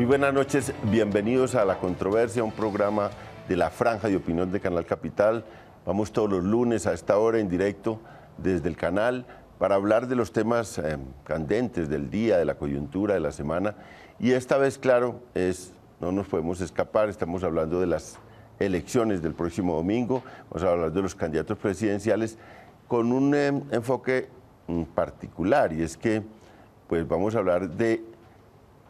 buenas noches, bienvenidos a La Controversia, un programa de la Franja de Opinión de Canal Capital. Vamos todos los lunes a esta hora en directo desde el canal para hablar de los temas candentes del día, de la coyuntura, de la semana. Y esta vez, claro, no nos podemos escapar, estamos hablando de las elecciones del próximo domingo, vamos a hablar de los candidatos presidenciales con un enfoque particular, y es que pues vamos a hablar de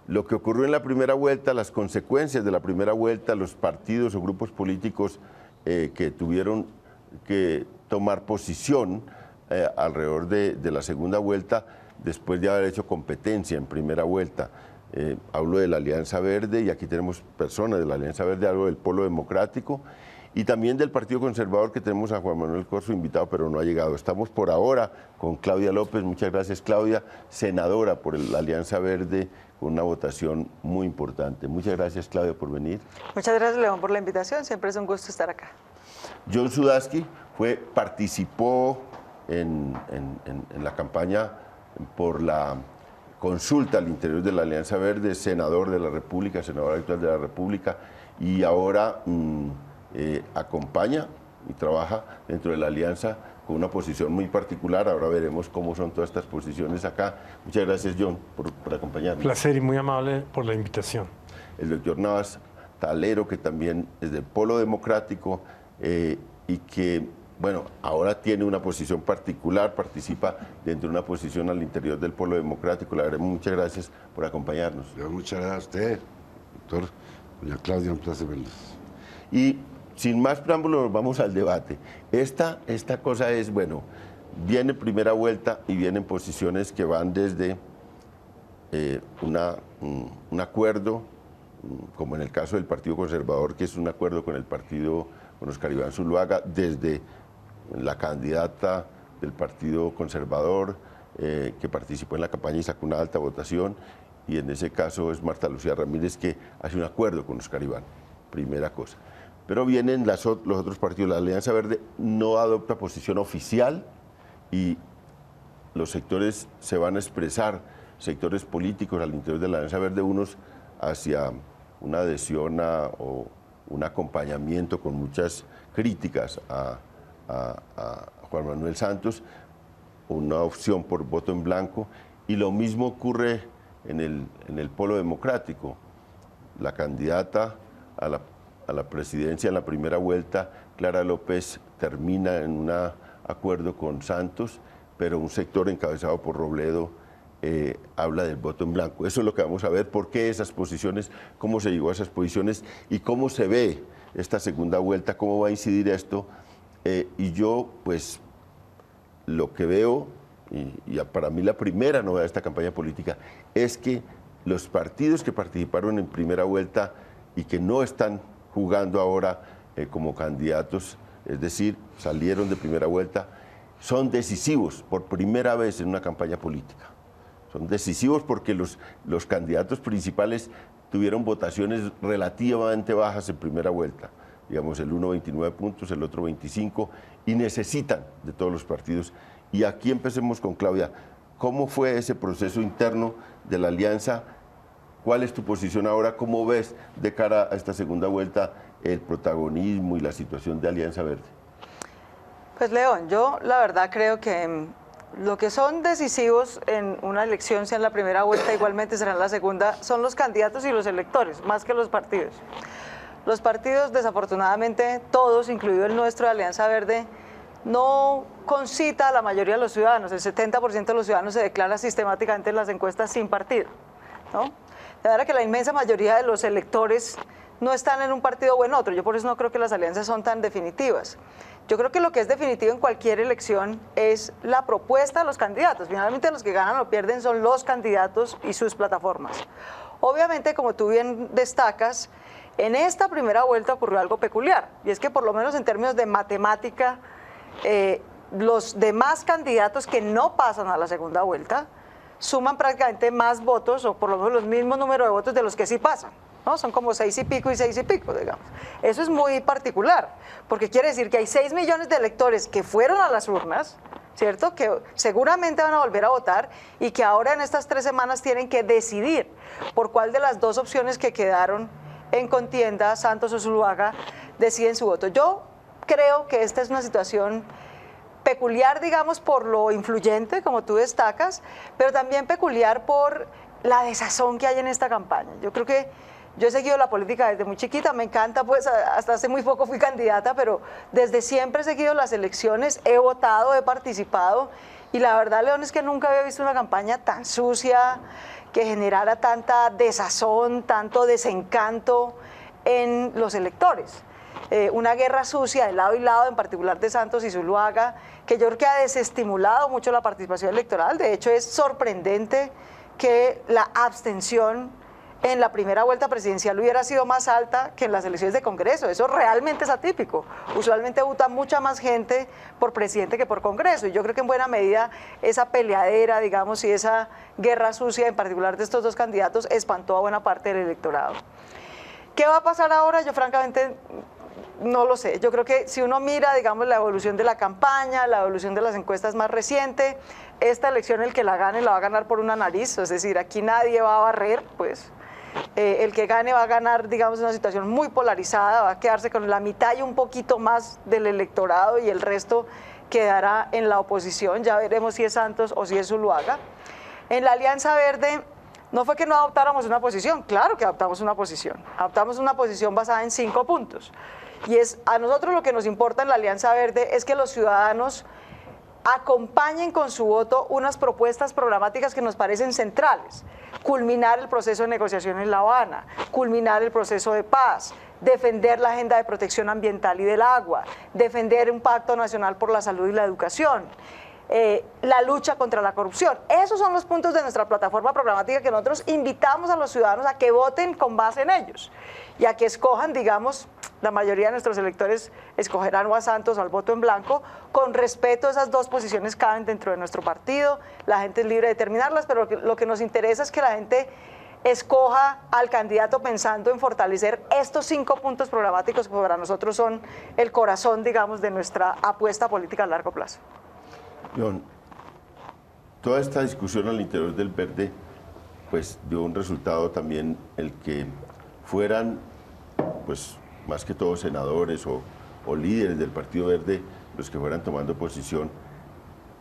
lo que ocurrió en la primera vuelta, las consecuencias de la primera vuelta, los partidos o grupos políticos que tuvieron que tomar posición alrededor de la segunda vuelta después de haber hecho competencia en primera vuelta. Hablo de la Alianza Verde, y aquí tenemos personas de la Alianza Verde, algo del Polo Democrático y también del Partido Conservador, que tenemos a Juan Manuel Corzo invitado, pero no ha llegado. Estamos por ahora con Claudia López. Muchas gracias, Claudia, senadora por la Alianza Verde, con una votación muy importante. Muchas gracias, Claudia, por venir. Muchas gracias, León, por la invitación. Siempre es un gusto estar acá. John Sudaski participó en la campaña por la consulta al interior de la Alianza Verde, senador de la República, senador actual de la República, y ahora acompaña y trabaja dentro de la Alianza con una posición muy particular. Ahora veremos cómo son todas estas posiciones acá. Muchas gracias, John, por acompañarnos. Placer y muy amable por la invitación. El doctor Navas Talero, que también es del Polo Democrático y que, bueno, ahora tiene una posición particular, participa dentro de una posición al interior del Polo Democrático. Le agradecemos, muchas gracias por acompañarnos. Muchas gracias a usted, doctor. Doña Claudia, un placer verlos. Y sin más preámbulos, vamos al debate. Esta cosa es, bueno, viene primera vuelta y vienen posiciones que van desde un acuerdo, como en el caso del Partido Conservador, que es un acuerdo con el partido, con Oscar Iván Zuluaga, desde la candidata del Partido Conservador, que participó en la campaña y sacó una alta votación, y en ese caso es Marta Lucía Ramírez, que hace un acuerdo con Oscar Iván, primera cosa. Pero vienen los otros partidos. La Alianza Verde no adopta posición oficial y los sectores se van a expresar, sectores políticos al interior de la Alianza Verde, unos hacia una adhesión o un acompañamiento con muchas críticas a Juan Manuel Santos, una opción por voto en blanco, y lo mismo ocurre en el Polo Democrático. La candidata a la presidencia en la primera vuelta, Clara López, termina en un acuerdo con Santos, pero un sector encabezado por Robledo habla del voto en blanco. Eso es lo que vamos a ver, por qué esas posiciones, cómo se llegó a esas posiciones y cómo se ve esta segunda vuelta, cómo va a incidir esto. Y yo, pues, lo que veo, y para mí la primera novedad de esta campaña política, es que los partidos que participaron en primera vuelta y que no están jugando ahora como candidatos, es decir, salieron de primera vuelta, son decisivos por primera vez en una campaña política. Son decisivos porque los candidatos principales tuvieron votaciones relativamente bajas en primera vuelta. Digamos, el uno 29 puntos, el otro 25, y necesitan de todos los partidos. Y aquí empecemos con Claudia. ¿Cómo fue ese proceso interno de la alianza? ¿Cuál es tu posición ahora? ¿Cómo ves de cara a esta segunda vuelta el protagonismo y la situación de Alianza Verde? Pues, León, yo la verdad creo que lo que son decisivos en una elección, sea en la primera vuelta, igualmente será en la segunda, son los candidatos y los electores, más que los partidos. Los partidos, desafortunadamente, todos, incluido el nuestro de Alianza Verde, no concita a la mayoría de los ciudadanos. El 70% de los ciudadanos se declara sistemáticamente en las encuestas sin partido, ¿no? De manera que la inmensa mayoría de los electores no están en un partido o en otro. Yo por eso no creo que las alianzas son tan definitivas. Yo creo que lo que es definitivo en cualquier elección es la propuesta de los candidatos. Finalmente los que ganan o pierden son los candidatos y sus plataformas. Obviamente, como tú bien destacas, en esta primera vuelta ocurrió algo peculiar, y es que por lo menos en términos de matemática, los demás candidatos que no pasan a la segunda vuelta suman prácticamente más votos, o por lo menos los mismos número de votos de los que sí pasan, ¿no? Son como 6 y pico y 6 y pico, digamos. Eso es muy particular, porque quiere decir que hay 6 millones de electores que fueron a las urnas ¿cierto? Que seguramente van a volver a votar y que ahora en estas 3 semanas tienen que decidir por cuál de las 2 opciones que quedaron en contienda, Santos o Zuluaga, deciden su voto. Yo creo que esta es una situación peculiar, digamos, por lo influyente, como tú destacas, pero también peculiar por la desazón que hay en esta campaña. Yo creo que yo he seguido la política desde muy chiquita, me encanta, pues hasta hace muy poco fui candidata, pero desde siempre he seguido las elecciones, he votado, he participado, y la verdad, León, es que nunca había visto una campaña tan sucia, que generara tanta desazón, tanto desencanto en los electores. Una guerra sucia de lado y lado, en particular de Santos y Zuluaga, que yo creo que ha desestimulado mucho la participación electoral. De hecho, es sorprendente que la abstención en la primera vuelta presidencial hubiera sido más alta que en las elecciones de Congreso. Eso realmente es atípico. Usualmente vota mucha más gente por presidente que por Congreso. Y yo creo que en buena medida esa peleadera, digamos, y esa guerra sucia, en particular de estos 2 candidatos, espantó a buena parte del electorado. ¿Qué va a pasar ahora? Yo francamente no lo sé. Yo creo que si uno mira, digamos, la evolución de la campaña, la evolución de las encuestas más reciente, esta elección el que la gane la va a ganar por una nariz, es decir, aquí nadie va a barrer, pues el que gane va a ganar, digamos, una situación muy polarizada, va a quedarse con la mitad y un poquito más del electorado y el resto quedará en la oposición. Ya veremos si es Santos o si es Zuluaga. En la Alianza Verde no fue que no adoptáramos una posición, claro que adoptamos una posición basada en 5 puntos. Y es a nosotros lo que nos importa en la Alianza Verde es que los ciudadanos acompañen con su voto unas propuestas programáticas que nos parecen centrales. Culminar el proceso de negociación en La Habana, culminar el proceso de paz, defender la agenda de protección ambiental y del agua, defender un pacto nacional por la salud y la educación, la lucha contra la corrupción. Esos son los puntos de nuestra plataforma programática que nosotros invitamos a los ciudadanos a que voten con base en ellos y a que escojan, digamos, la mayoría de nuestros electores escogerán o a Santos o al voto en blanco. Con respeto, esas 2 posiciones caben dentro de nuestro partido, la gente es libre de determinarlas, pero lo que nos interesa es que la gente escoja al candidato pensando en fortalecer estos 5 puntos programáticos que para nosotros son el corazón, digamos, de nuestra apuesta política a largo plazo. León, toda esta discusión al interior del Verde pues dio un resultado también, el que fueran pues más que todos senadores o líderes del Partido Verde los que fueran tomando posición,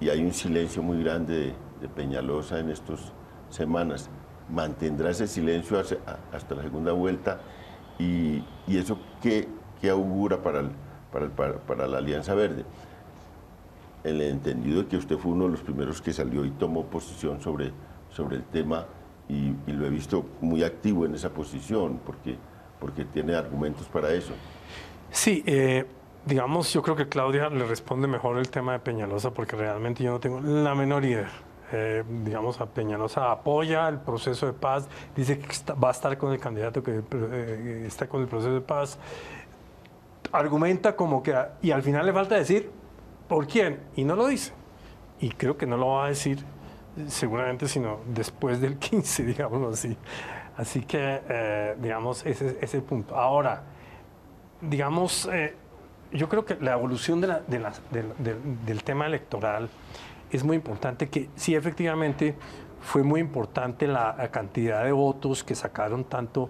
y hay un silencio muy grande de Peñalosa en estas semanas. ¿Mantendrá ese silencio hasta la segunda vuelta? ¿Y eso qué augura para la Alianza Verde? En el entendido de que usted fue uno de los primeros que salió y tomó posición sobre el tema, y lo he visto muy activo en esa posición, porque tiene argumentos para eso. Sí, digamos, yo creo que Claudia le responde mejor el tema de Peñalosa, porque realmente yo no tengo la menor idea. Digamos, a Peñalosa apoya el proceso de paz, dice que va a estar con el candidato que está con el proceso de paz, argumenta como que, y al final le falta decir por quién, y no lo dice. Y creo que no lo va a decir seguramente sino después del 15, digámoslo así. Así que, digamos, ese es el punto. Ahora, digamos, yo creo que la evolución del tema electoral es muy importante, que sí, efectivamente, fue muy importante la cantidad de votos que sacaron tanto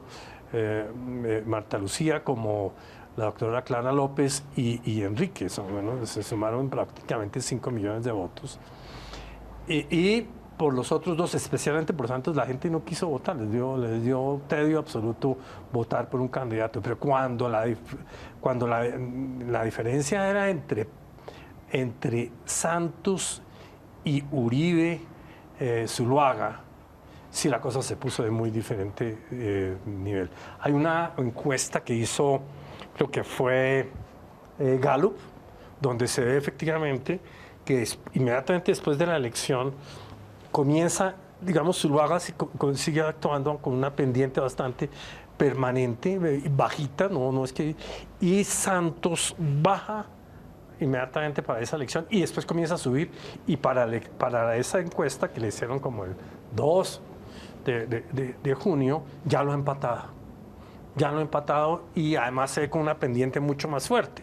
Marta Lucía como la doctora Clara López y Enrique. Bueno, se sumaron prácticamente 5 millones de votos. Y por los otros 2, especialmente por Santos, la gente no quiso votar, les dio tedio absoluto votar por un candidato. Pero cuando la diferencia era entre Santos y Uribe Zuluaga, sí, la cosa se puso de muy diferente nivel. Hay una encuesta que hizo, creo que fue Gallup, donde se ve efectivamente que inmediatamente después de la elección comienza, digamos, Zuluaga sigue actuando con una pendiente bastante permanente, bajita, no es que, y Santos baja inmediatamente para esa elección y después comienza a subir, y para esa encuesta que le hicieron como el 2 de junio, ya lo ha empatado y además se ve con una pendiente mucho más fuerte.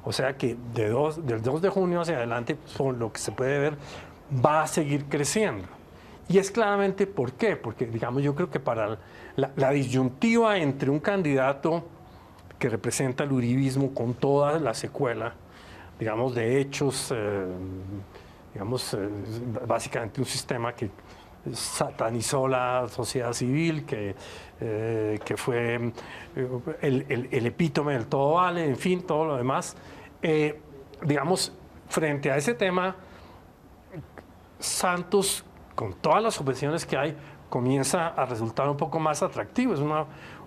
O sea que del 2 de junio hacia adelante, por lo que se puede ver, va a seguir creciendo. Y es claramente ¿por qué? Porque, digamos, yo creo que para la disyuntiva entre un candidato que representa el uribismo con toda la secuela, digamos, de hechos, básicamente un sistema que satanizó la sociedad civil, que fue el epítome del todo vale, en fin, todo lo demás. Digamos, frente a ese tema, Santos, con todas las objeciones que hay, comienza a resultar un poco más atractivo. Es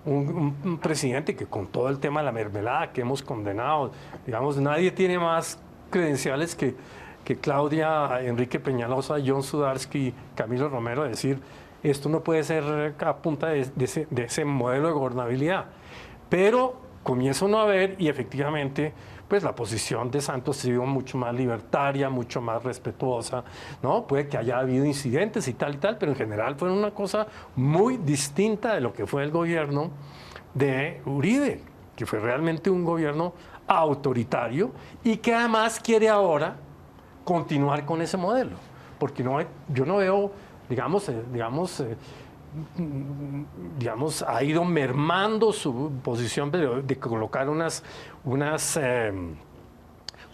un presidente que, con todo el tema de la mermelada que hemos condenado, digamos, nadie tiene más credenciales que Claudia, Enrique Peñalosa, John Sudarsky, Camilo Romero, decir esto no puede ser a punta de ese modelo de gobernabilidad. Pero comienza uno a ver, y efectivamente, pues la posición de Santos ha sido mucho más libertaria, mucho más respetuosa, ¿no? Puede que haya habido incidentes y tal, pero en general fue una cosa muy distinta de lo que fue el gobierno de Uribe, que fue realmente un gobierno autoritario y que además quiere ahora continuar con ese modelo, porque yo no veo, digamos, ha ido mermando su posición de colocar unas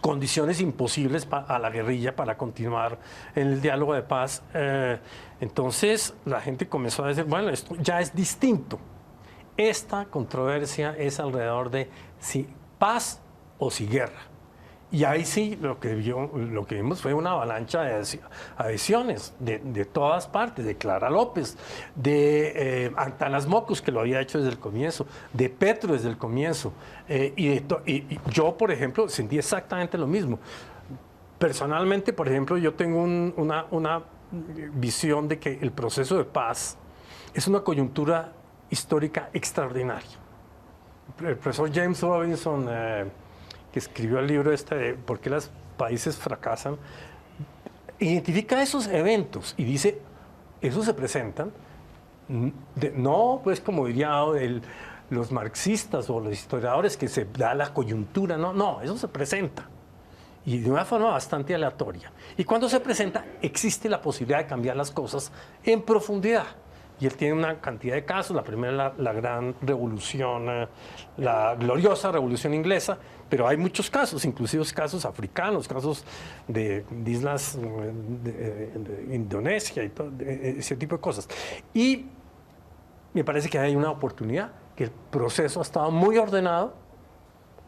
condiciones imposibles a la guerrilla para continuar en el diálogo de paz. Entonces la gente comenzó a decir, bueno, esto ya es distinto. Esta controversia es alrededor de si paz o si guerra. Y ahí sí lo que vimos fue una avalancha de adhesiones de todas partes, de Clara López, de Antanas Mocus, que lo había hecho desde el comienzo, de Petro desde el comienzo. Y yo, por ejemplo, sentí exactamente lo mismo. Personalmente, por ejemplo, yo tengo una visión de que el proceso de paz es una coyuntura histórica extraordinaria. El profesor James Robinson, que escribió el libro de ¿Por qué los países fracasan?, identifica esos eventos y dice, esos se presentan, no pues como diría los marxistas o los historiadores, que se da la coyuntura, no, eso se presenta. Y de una forma bastante aleatoria. Y cuando se presenta, existe la posibilidad de cambiar las cosas en profundidad. Y él tiene una cantidad de casos. La primera, la gran revolución, la gloriosa revolución inglesa, pero hay muchos casos, inclusive casos africanos, casos de islas de Indonesia y todo ese tipo de cosas. Y me parece que hay una oportunidad, que el proceso ha estado muy ordenado,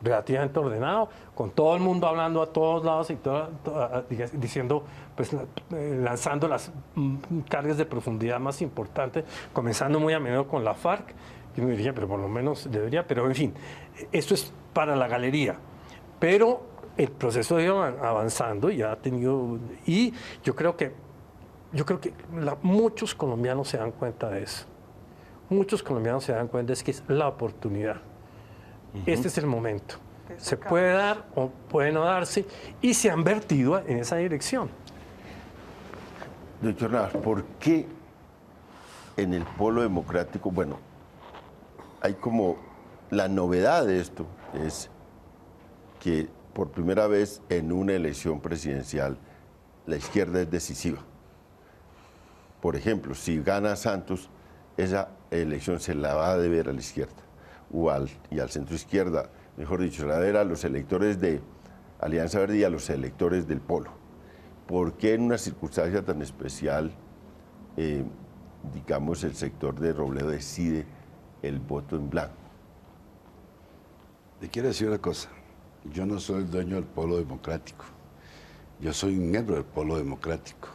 relativamente ordenado, con todo el mundo hablando a todos lados y diciendo, pues lanzando las cargas de profundidad más importantes, comenzando muy a menudo con la FARC, que uno diría, pero por lo menos debería, pero en fin, esto es para la galería. Pero el proceso ha ido avanzando y ha tenido, y yo creo que muchos colombianos se dan cuenta de eso. Muchos colombianos se dan cuenta de que es la oportunidad. Este es el momento. Se puede dar o puede no darse, y se han vertido en esa dirección. Doctor Navas, ¿por qué en el polo democrático, bueno, hay como la novedad de esto es que por primera vez en una elección presidencial la izquierda es decisiva? Por ejemplo, si gana Santos, esa elección se la va a deber a la izquierda y al centro izquierda, mejor dicho, la era a los electores de Alianza Verde y a los electores del Polo. ¿Por qué en una circunstancia tan especial, digamos, el sector de Robledo decide el voto en blanco? Le quiero decir una cosa, yo no soy el dueño del Polo Democrático, yo soy un miembro del Polo Democrático.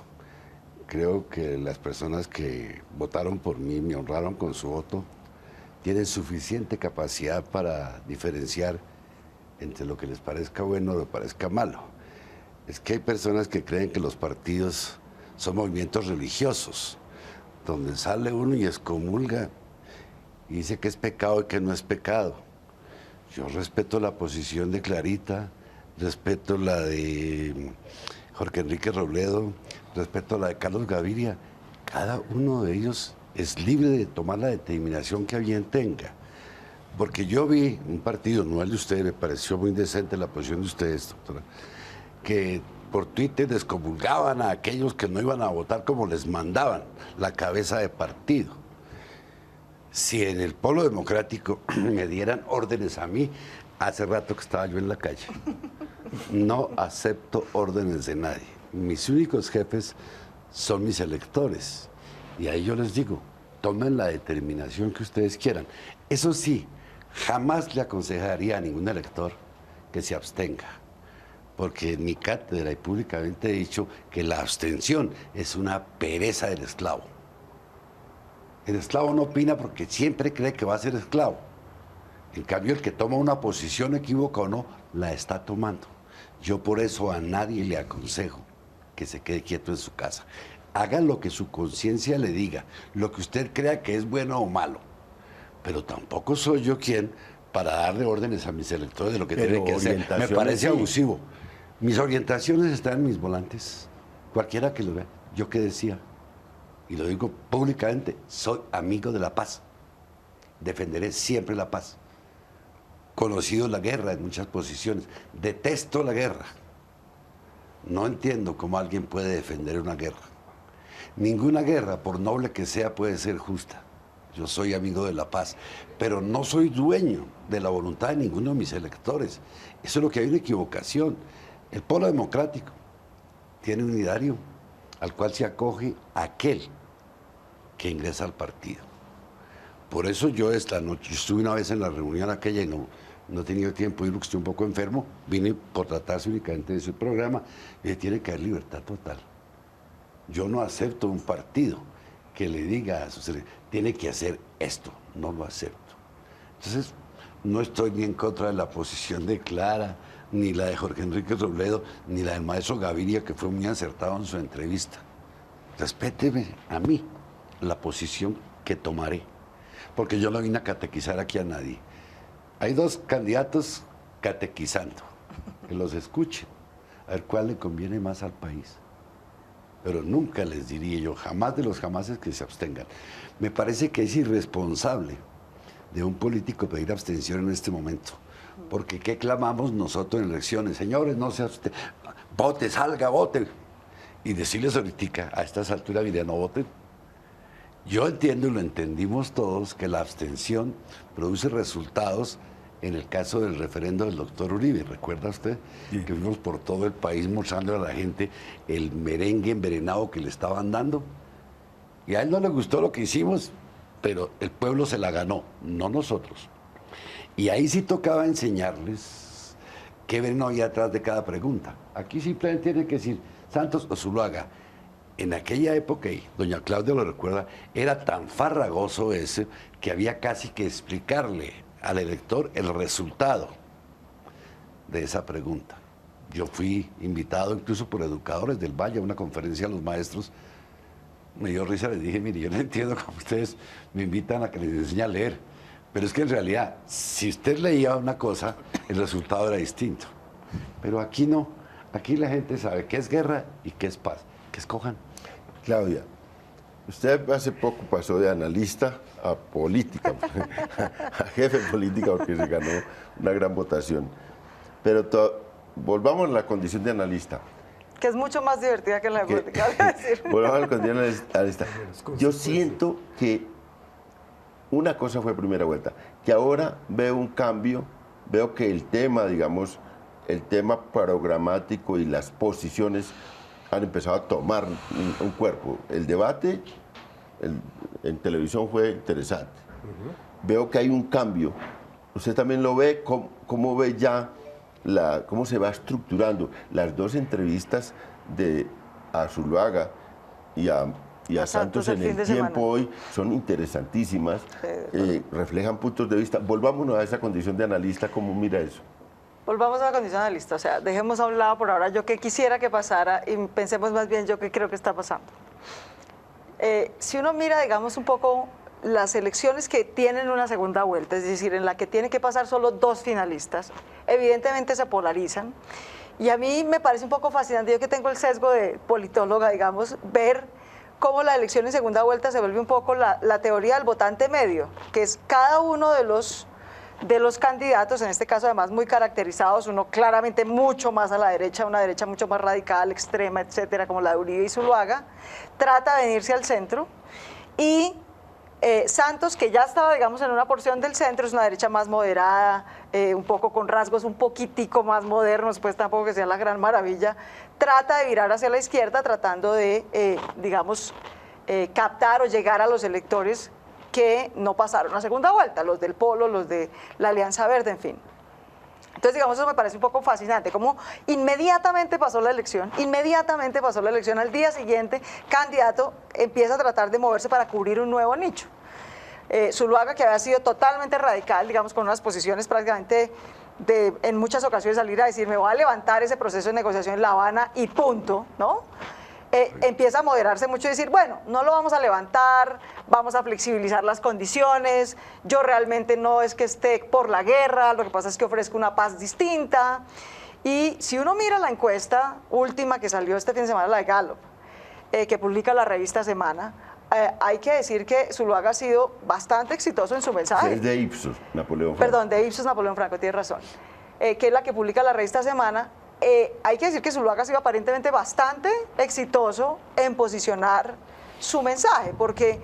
Creo que las personas que votaron por mí, me honraron con su voto, tienen suficiente capacidad para diferenciar entre lo que les parezca bueno o lo que parezca malo. Es que hay personas que creen que los partidos son movimientos religiosos, donde sale uno y excomulga y dice que es pecado y que no es pecado. Yo respeto la posición de Clarita, respeto la de Jorge Enrique Robledo, respeto la de Carlos Gaviria. Cada uno de ellos es libre de tomar la determinación que a bien tenga. Porque yo vi un partido, no el de ustedes, me pareció muy indecente la posición de ustedes, doctora, que por Twitter descomulgaban a aquellos que no iban a votar como les mandaban la cabeza de partido. Si en el Polo Democrático me dieran órdenes a mí, hace rato que estaba yo en la calle. No acepto órdenes de nadie. Mis únicos jefes son mis electores. Y ahí yo les digo, tomen la determinación que ustedes quieran. Eso sí, jamás le aconsejaría a ningún elector que se abstenga. Porque en mi cátedra y públicamente he dicho que la abstención es una pereza del esclavo. El esclavo no opina porque siempre cree que va a ser esclavo. En cambio, el que toma una posición equívoca o no, la está tomando. Yo por eso a nadie le aconsejo que se quede quieto en su casa. Haga lo que su conciencia le diga, lo que usted crea que es bueno o malo. Pero tampoco soy yo quien para darle órdenes a mis electores de lo que tienen que hacer. Me parece abusivo. Mis orientaciones están en mis volantes. Cualquiera que lo vea. ¿Yo qué decía? Y lo digo públicamente, soy amigo de la paz. Defenderé siempre la paz. Conocido la guerra en muchas posiciones. Detesto la guerra. No entiendo cómo alguien puede defender una guerra. Ninguna guerra, por noble que sea, puede ser justa. Yo soy amigo de la paz, pero no soy dueño de la voluntad de ninguno de mis electores. Eso es lo que hay una equivocación. El Polo Democrático tiene un ideario al cual se acoge aquel que ingresa al partido. Por eso yo esta noche, estuve una vez en la reunión aquella y no he tenido tiempo de ir porque estoy un poco enfermo, vine por tratarse únicamente de ese programa y tiene que haber libertad total. Yo no acepto un partido que le diga a sus electores, tiene que hacer esto, no lo acepto. Entonces, no estoy ni en contra de la posición de Clara, ni la de Jorge Enrique Robledo, ni la del maestro Gaviria, que fue muy acertado en su entrevista. Respéteme a mí la posición que tomaré, porque yo no vine a catequizar aquí a nadie. Hay dos candidatos catequizando, que los escuchen, a ver cuál le conviene más al país. Pero nunca les diría yo, jamás de los jamases, que se abstengan. Me parece que es irresponsable de un político pedir abstención en este momento. Porque ¿qué clamamos nosotros en elecciones? Señores, no se abstengan, vote, salga, vote. Y decirles ahorita, a estas alturas, mire, no voten. Yo entiendo y lo entendimos todos que la abstención produce resultados. En el caso del referendo del doctor Uribe, ¿recuerda usted? Sí. Que fuimos por todo el país mostrando a la gente el merengue envenenado que le estaban dando. Y a él no le gustó lo que hicimos, pero el pueblo se la ganó, no nosotros. Y ahí sí tocaba enseñarles qué veneno había atrás de cada pregunta. Aquí simplemente tiene que decir Santos o Zuluaga. En aquella época, y doña Claudia lo recuerda, era tan farragoso ese que había casi que explicarle al elector el resultado de esa pregunta. Yo fui invitado incluso por educadores del Valle a una conferencia a los maestros. Me dio risa, les dije, mire, yo no entiendo cómo ustedes me invitan a que les enseñe a leer, pero es que en realidad, si usted leía una cosa, el resultado era distinto. Pero aquí no, aquí la gente sabe qué es guerra y qué es paz, que escojan. Claudia, usted hace poco pasó de analista a política, a jefe política, porque se ganó una gran votación. Pero volvamos a la condición de analista. Que es mucho más divertida que la de política. Volvamos a la condición de analista. Yo siento que una cosa fue primera vuelta, que ahora veo un cambio, veo que el tema, digamos, el tema programático y las posiciones han empezado a tomar un cuerpo. El debate en televisión fue interesante. Veo que hay un cambio. ¿Usted también lo ve? ¿Cómo ve ya cómo se va estructurando? Las dos entrevistas a Zuluaga y a Santos en el tiempo hoy son interesantísimas, reflejan puntos de vista. Volvámonos a esa condición de analista, ¿cómo mira eso? Volvamos a la condición de analista, o sea, dejemos a un lado por ahora yo qué quisiera que pasara y pensemos más bien yo qué creo que está pasando. Si uno mira, digamos, un poco las elecciones que tienen una segunda vuelta, es decir, en la que tienen que pasar solo dos finalistas, evidentemente se polarizan. Y a mí me parece un poco fascinante, yo que tengo el sesgo de politóloga, digamos, ver cómo la elección en segunda vuelta se vuelve un poco la teoría del votante medio, que es cada uno de los de los candidatos, en este caso además muy caracterizados, uno claramente mucho más a la derecha, una derecha mucho más radical, extrema, etcétera, como la de Uribe y Zuluaga, trata de venirse al centro y Santos, que ya estaba, digamos, en una porción del centro, es una derecha más moderada, un poco con rasgos un poquitico más modernos, pues tampoco que sea la gran maravilla, trata de virar hacia la izquierda tratando de, digamos, captar o llegar a los electores que no pasaron a segunda vuelta, los del Polo, los de la Alianza Verde, en fin. Entonces, digamos, eso me parece un poco fascinante, como inmediatamente pasó la elección, al día siguiente, candidato empieza a tratar de moverse para cubrir un nuevo nicho. Zuluaga, que había sido totalmente radical, digamos, con unas posiciones prácticamente en muchas ocasiones salir a decir, me voy a levantar ese proceso de negociación en La Habana y punto, ¿no? Empieza a moderarse mucho y decir, bueno, no lo vamos a levantar, vamos a flexibilizar las condiciones, yo realmente no es que esté por la guerra, lo que pasa es que ofrezco una paz distinta. Y si uno mira la encuesta última que salió este fin de semana, la de Gallup, que publica la revista Semana, hay que decir que Zuluaga ha sido bastante exitoso en su mensaje. Es de Ipsos, Napoleón Franco. Perdón, de Ipsos, Napoleón Franco, tiene razón. Que es la que publica la revista Semana. Hay que decir que Zuluaga ha sido aparentemente bastante exitoso en posicionar su mensaje, porque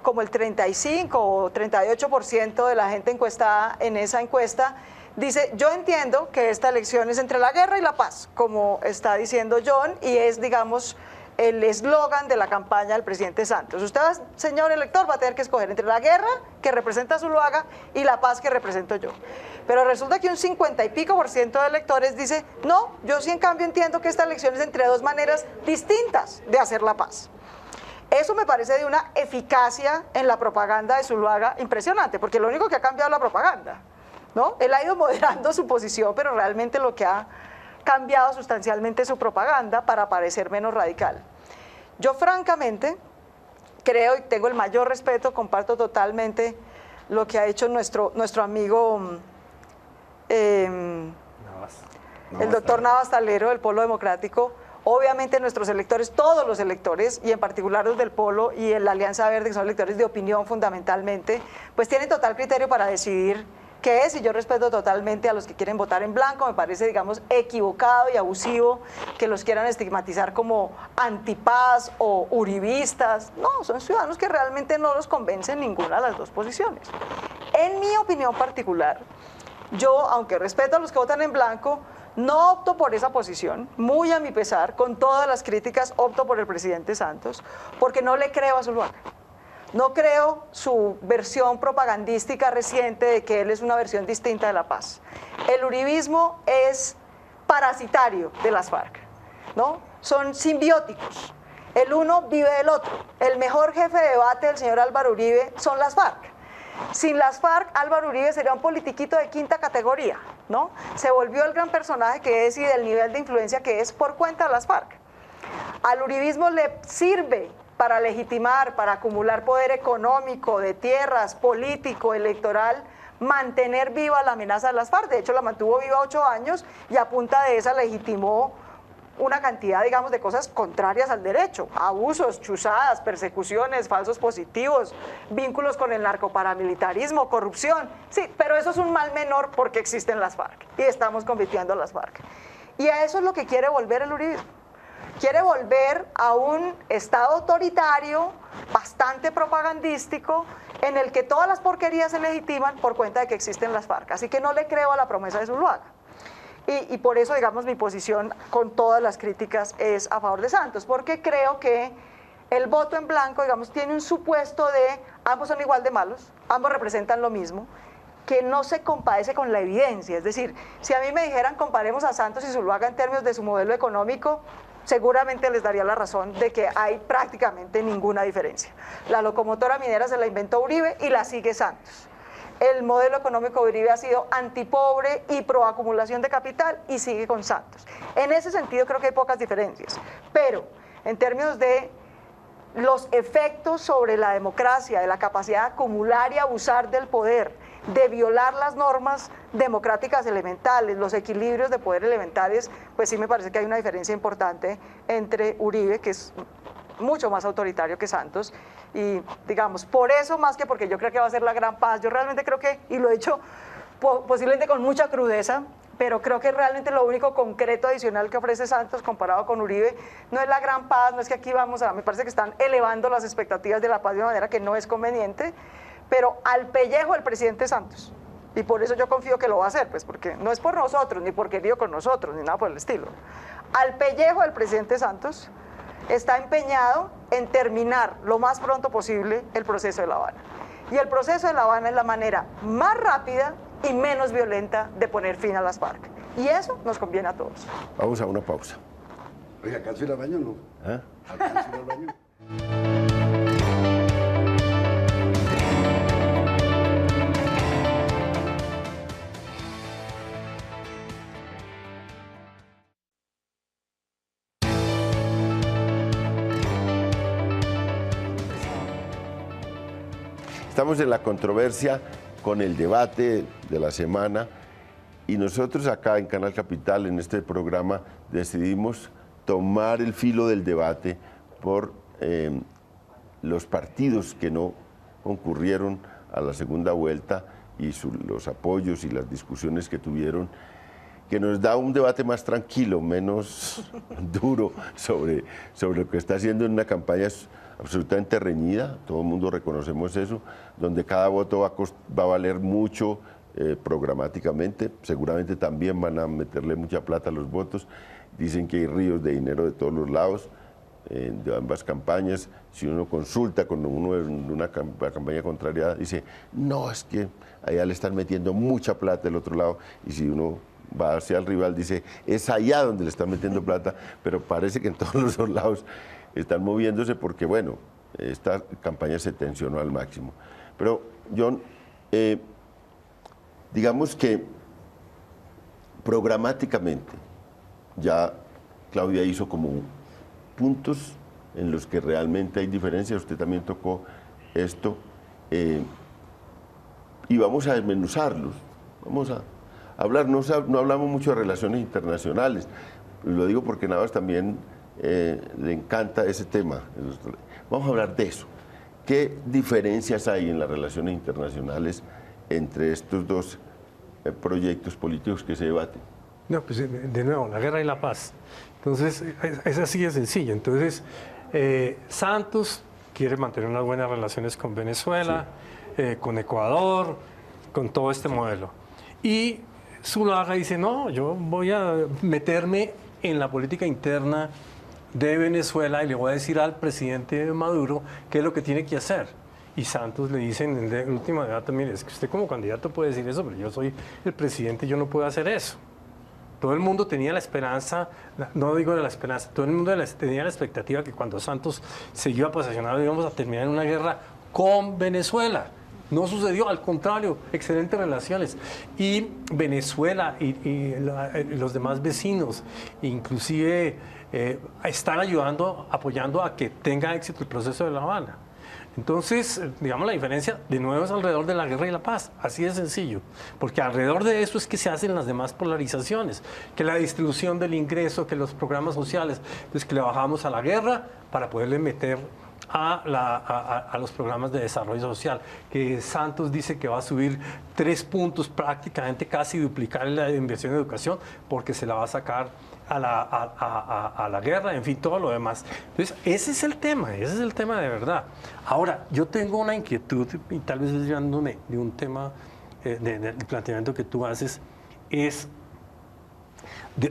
como el 35 o 38% de la gente encuestada en esa encuesta dice, yo entiendo que esta elección es entre la guerra y la paz, como está diciendo John, y es, digamos, el eslogan de la campaña del presidente Santos. Usted, señor elector, va a tener que escoger entre la guerra, que representa a Zuluaga, y la paz, que represento yo. Pero resulta que un 50 y pico % de electores dice, no, yo sí en cambio entiendo que esta elección es entre dos maneras distintas de hacer la paz. Eso me parece de una eficacia en la propaganda de Zuluaga impresionante, porque lo único que ha cambiado es la propaganda, ¿no? Él ha ido moderando su posición, pero realmente lo que ha cambiado sustancialmente su propaganda para parecer menos radical. Yo francamente creo y tengo el mayor respeto, comparto totalmente lo que ha hecho nuestro amigo el doctor Navas Talero del Polo Democrático. Obviamente nuestros electores, todos los electores, y en particular los del Polo y en la Alianza Verde, que son electores de opinión fundamentalmente, pues tienen total criterio para decidir qué es, y yo respeto totalmente a los que quieren votar en blanco. Me parece, digamos, equivocado y abusivo que los quieran estigmatizar como antipaz o uribistas. No, son ciudadanos que realmente no los convencen ninguna de las dos posiciones. En mi opinión particular, yo, aunque respeto a los que votan en blanco, no opto por esa posición, muy a mi pesar, con todas las críticas, opto por el presidente Santos, porque no le creo a Zuluaga. No creo su versión propagandística reciente de que él es una versión distinta de la paz. El uribismo es parasitario de las FARC, ¿no? Son simbióticos. El uno vive del otro. El mejor jefe de debate del señor Álvaro Uribe son las FARC. Sin las FARC, Álvaro Uribe sería un politiquito de quinta categoría, ¿no? Se volvió el gran personaje que es y del nivel de influencia que es por cuenta de las FARC. Al uribismo le sirve para legitimar, para acumular poder económico, de tierras, político, electoral, mantener viva la amenaza de las FARC. De hecho, la mantuvo viva 8 años y a punta de esa legitimó una cantidad, digamos, de cosas contrarias al derecho: abusos, chuzadas, persecuciones, falsos positivos, vínculos con el narcoparamilitarismo, corrupción. Sí, pero eso es un mal menor porque existen las FARC y estamos combatiendo a las FARC. Y a eso es lo que quiere volver el uribismo. Quiere volver a un estado autoritario, bastante propagandístico, en el que todas las porquerías se legitiman por cuenta de que existen las FARC. Así que no le creo a la promesa de Zuluaga. Y por eso, digamos, mi posición con todas las críticas es a favor de Santos, porque creo que el voto en blanco, digamos, tiene un supuesto de ambos son igual de malos, ambos representan lo mismo, que no se compadece con la evidencia. Es decir, si a mí me dijeran comparemos a Santos y Zuluaga en términos de su modelo económico, seguramente les daría la razón de que hay prácticamente ninguna diferencia. La locomotora minera se la inventó Uribe y la sigue Santos. El modelo económico de Uribe ha sido antipobre y pro acumulación de capital y sigue con Santos. En ese sentido creo que hay pocas diferencias, pero en términos de los efectos sobre la democracia, de la capacidad de acumular y abusar del poder, de violar las normas democráticas elementales, los equilibrios de poder elementales, pues sí me parece que hay una diferencia importante entre Uribe, que es mucho más autoritario que Santos. Y digamos, por eso, más que porque yo creo que va a ser la gran paz, yo realmente creo que, y lo he dicho posiblemente con mucha crudeza, pero creo que realmente lo único concreto adicional que ofrece Santos comparado con Uribe no es la gran paz, no es que aquí vamos a, me parece que están elevando las expectativas de la paz de una manera que no es conveniente, pero al pellejo del presidente Santos. Y por eso yo confío que lo va a hacer, pues porque no es por nosotros, ni por querido con nosotros, ni nada por el estilo. Al pellejo del presidente Santos está empeñado en terminar lo más pronto posible el proceso de La Habana. Y el proceso de La Habana es la manera más rápida y menos violenta de poner fin a las FARC. Y eso nos conviene a todos. Vamos a una pausa. Oiga, ¿alcanzo a ir al baño o no? ¿Ah? ¿Alcanzo a ir al baño? Estamos en la controversia con el debate de la semana y nosotros acá en Canal Capital, en este programa, decidimos tomar el filo del debate por los partidos que no concurrieron a la segunda vuelta y los apoyos y las discusiones que tuvieron, que nos da un debate más tranquilo, menos duro sobre lo que está haciendo en una campaña absolutamente reñida, todo el mundo reconocemos eso, donde cada voto va a valer mucho programáticamente, seguramente también van a meterle mucha plata a los votos, dicen que hay ríos de dinero de todos los lados, de ambas campañas. Si uno consulta con uno en una campaña contraria, dice, no, es que allá le están metiendo mucha plata del otro lado, y si uno va hacia el rival, dice, es allá donde le están metiendo plata, pero parece que en todos los dos lados están moviéndose porque, bueno, esta campaña se tensionó al máximo. Pero, John, digamos que programáticamente ya Claudia hizo como puntos en los que realmente hay diferencias, usted también tocó esto, y vamos a desmenuzarlos, vamos a hablar, no hablamos mucho de relaciones internacionales, lo digo porque Navas también le encanta ese tema. Vamos a hablar de eso. ¿Qué diferencias hay en las relaciones internacionales entre estos dos proyectos políticos que se debaten? No, pues de nuevo, la guerra y la paz. Entonces, es así de sencillo. Entonces, Santos quiere mantener unas buenas relaciones con Venezuela, sí, con Ecuador, con todo este modelo. Y Zuluaga dice, no, yo voy a meterme en la política interna de Venezuela y le voy a decir al presidente Maduro qué es lo que tiene que hacer. Y Santos le dice en el último debate, mire, es que usted como candidato puede decir eso, pero yo soy el presidente y yo no puedo hacer eso. Todo el mundo tenía la esperanza, no digo de la esperanza, todo el mundo tenía la expectativa que cuando Santos se iba a posesionar íbamos a terminar en una guerra con Venezuela. No sucedió, al contrario, excelentes relaciones. Y Venezuela y los demás vecinos, inclusive están ayudando, apoyando a que tenga éxito el proceso de La Habana. Entonces, digamos, la diferencia de nuevo es alrededor de la guerra y la paz, así de sencillo, porque alrededor de eso es que se hacen las demás polarizaciones, que la distribución del ingreso, que los programas sociales, entonces que le bajamos a la guerra para poderle meter a los programas de desarrollo social, que Santos dice que va a subir 3 puntos, prácticamente casi duplicar la inversión en educación, porque se la va a sacar a la guerra, en fin, todo lo demás. Entonces, ese es el tema de verdad. Ahora, yo tengo una inquietud, y tal vez desviándome de un tema del planteamiento que tú haces, es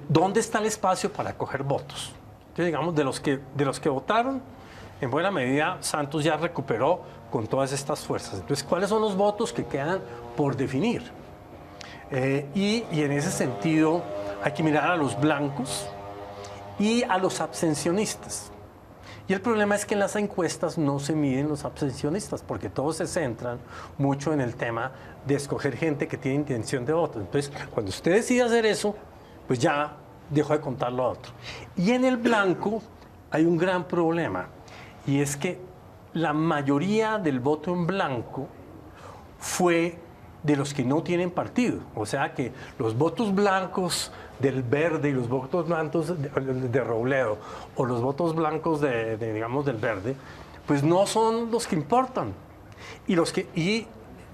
¿dónde está el espacio para coger votos? Entonces, digamos, de los que votaron, en buena medida, Santos ya recuperó con todas estas fuerzas. Entonces, ¿cuáles son los votos que quedan por definir? Y en ese sentido, hay que mirar a los blancos y a los abstencionistas. Y el problema es que en las encuestas no se miden los abstencionistas, porque todos se centran mucho en el tema de escoger gente que tiene intención de voto. Entonces, cuando usted decide hacer eso, pues ya dejó de contar lo otro. Y en el blanco hay un gran problema, y es que la mayoría del voto en blanco fue de los que no tienen partido. O sea que los votos blancos del Verde y los votos blancos de Robledo o los votos blancos digamos, del Verde, pues no son los que importan.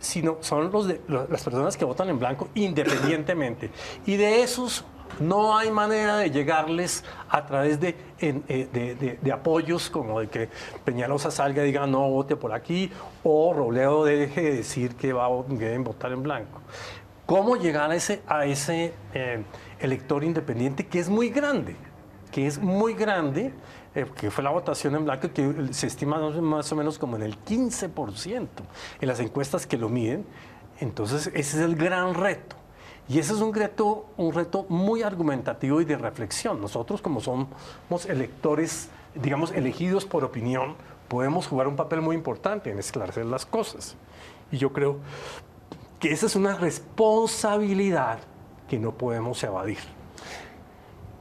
Sino son las personas que votan en blanco independientemente. Y de esos no hay manera de llegarles a través de apoyos como de que Peñalosa salga y diga no vote por aquí o Robledo deje de decir que deben votar en blanco. ¿Cómo llegar a ese elector independiente que es muy grande? Que fue la votación en blanco, que se estima más o menos como en el 15% en las encuestas que lo miden. Entonces, ese es el gran reto. Y ese es un reto muy argumentativo y de reflexión. Nosotros, como somos electores, digamos, elegidos por opinión, podemos jugar un papel muy importante en esclarecer las cosas. Y yo creo que esa es una responsabilidad que no podemos evadir.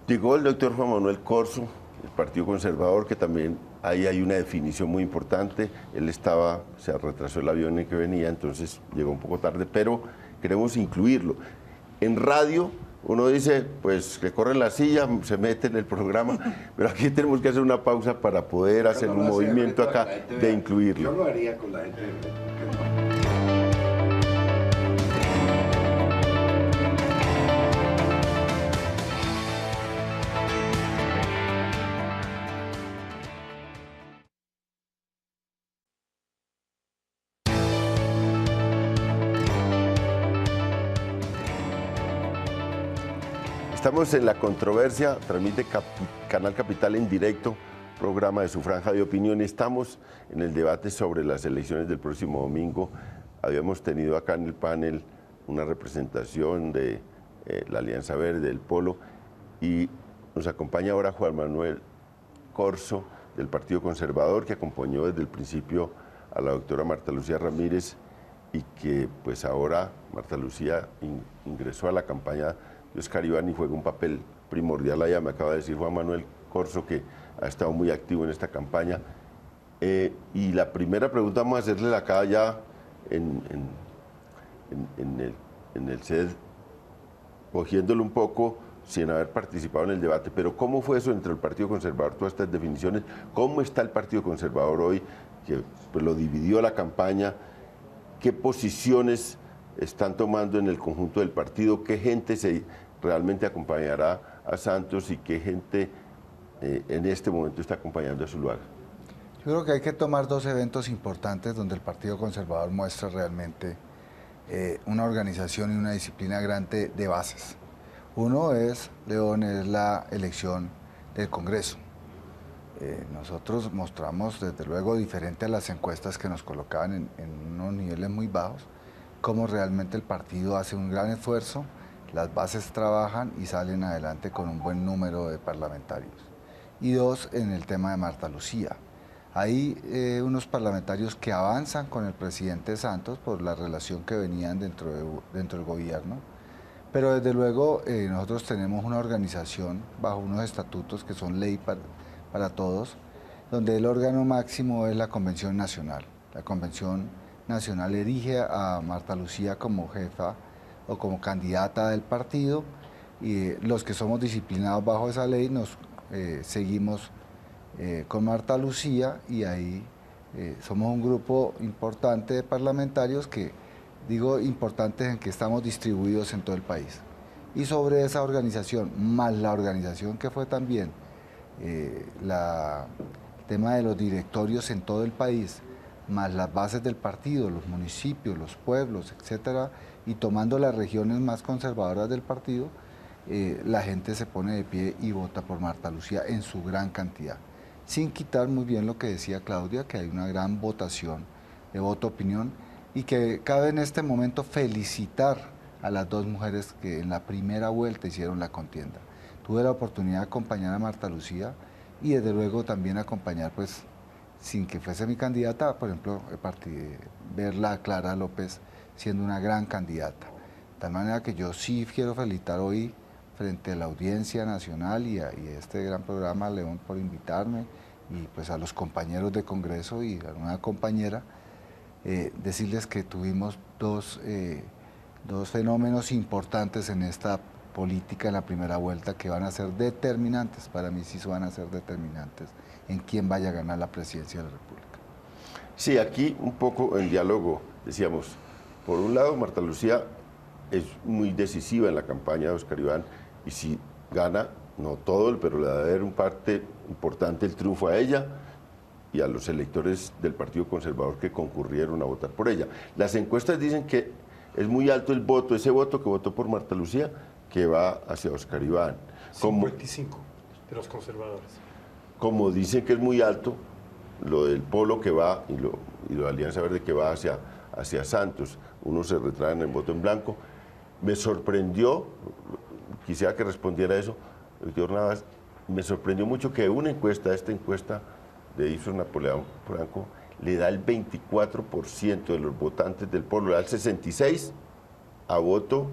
Llegó el doctor Juan Manuel Corzo, el Partido Conservador, que también ahí hay una definición muy importante. Él se retrasó el avión en que venía, entonces llegó un poco tarde, pero queremos incluirlo. En radio uno dice, pues que corre la silla, se mete en el programa, pero aquí tenemos que hacer una pausa para poder hacer un movimiento acá de incluirlo. Yo lo haría con la gente de Estamos en La Controversia, transmite Canal Capital en directo, programa de su franja de opinión. Estamos en el debate sobre las elecciones del próximo domingo. Habíamos tenido acá en el panel una representación de la Alianza Verde, del Polo, y nos acompaña ahora Juan Manuel Corzo, del Partido Conservador, que acompañó desde el principio a la doctora Marta Lucía Ramírez y que pues ahora Marta Lucía ingresó a la campaña de Oscar Iván y juega un papel primordial allá. Me acaba de decir Juan Manuel Corzo que ha estado muy activo en esta campaña. Y la primera pregunta vamos a hacerle acá ya en el set, cogiéndolo un poco sin haber participado en el debate, pero ¿cómo fue eso entre el Partido Conservador, todas estas definiciones? ¿Cómo está el Partido Conservador hoy, que pues, lo dividió la campaña? ¿Qué posiciones están tomando en el conjunto del partido? ¿Qué gente realmente acompañará a Santos y qué gente en este momento está acompañando a Zuluaga? Yo creo que hay que tomar dos eventos importantes donde el Partido Conservador muestra realmente una organización y una disciplina grande de bases. Uno es, León, es la elección del Congreso. Nosotros mostramos, desde luego, diferente a las encuestas que nos colocaban en unos niveles muy bajos, cómo realmente el partido hace un gran esfuerzo, las bases trabajan y salen adelante con un buen número de parlamentarios. Y dos, en el tema de Marta Lucía. Hay unos parlamentarios que avanzan con el presidente Santos por la relación que venían dentro del gobierno, pero desde luego nosotros tenemos una organización bajo unos estatutos que son ley para todos, donde el órgano máximo es la Convención Nacional. La Convención Nacional elige a Marta Lucía como jefa o como candidata del partido y los que somos disciplinados bajo esa ley nos seguimos con Marta Lucía y ahí somos un grupo importante de parlamentarios que, digo importantes en que estamos distribuidos en todo el país. Y sobre esa organización, más la organización que fue también el tema de los directorios en todo el país, más las bases del partido, los municipios, los pueblos, etcétera, y tomando las regiones más conservadoras del partido, la gente se pone de pie y vota por Marta Lucía en su gran cantidad. Sin quitar muy bien lo que decía Claudia, que hay una gran votación de voto-opinión y que cabe en este momento felicitar a las dos mujeres que en la primera vuelta hicieron la contienda. Tuve la oportunidad de acompañar a Marta Lucía y desde luego también acompañar, pues, sin que fuese mi candidata, por ejemplo, verla a Clara López siendo una gran candidata. De tal manera que yo sí quiero felicitar hoy frente a la audiencia nacional y a este gran programa, León, por invitarme, y pues a los compañeros de Congreso y a una compañera, decirles que tuvimos dos dos fenómenos importantes en esta política en la primera vuelta que van a ser determinantes, para mí sí van a ser determinantes en quién vaya a ganar la presidencia de la República. Sí, aquí un poco en diálogo, decíamos, por un lado Marta Lucía es muy decisiva en la campaña de Óscar Iván y si gana, no todo, pero le va a dar un parte importante el triunfo a ella y a los electores del Partido Conservador que concurrieron a votar por ella. Las encuestas dicen que es muy alto el voto, ese voto que votó por Marta Lucía, que va hacia Óscar Iván. 55 de los conservadores. Como dicen que es muy alto, lo del Polo que va y lo de Alianza Verde que va hacia Santos, unos se retraen en voto en blanco. Me sorprendió, quisiera que respondiera eso, el doctor Navas, me sorprendió mucho que esta encuesta de Ipsos Napoleón Franco, le da el 24% de los votantes del Polo, le da el 66% a voto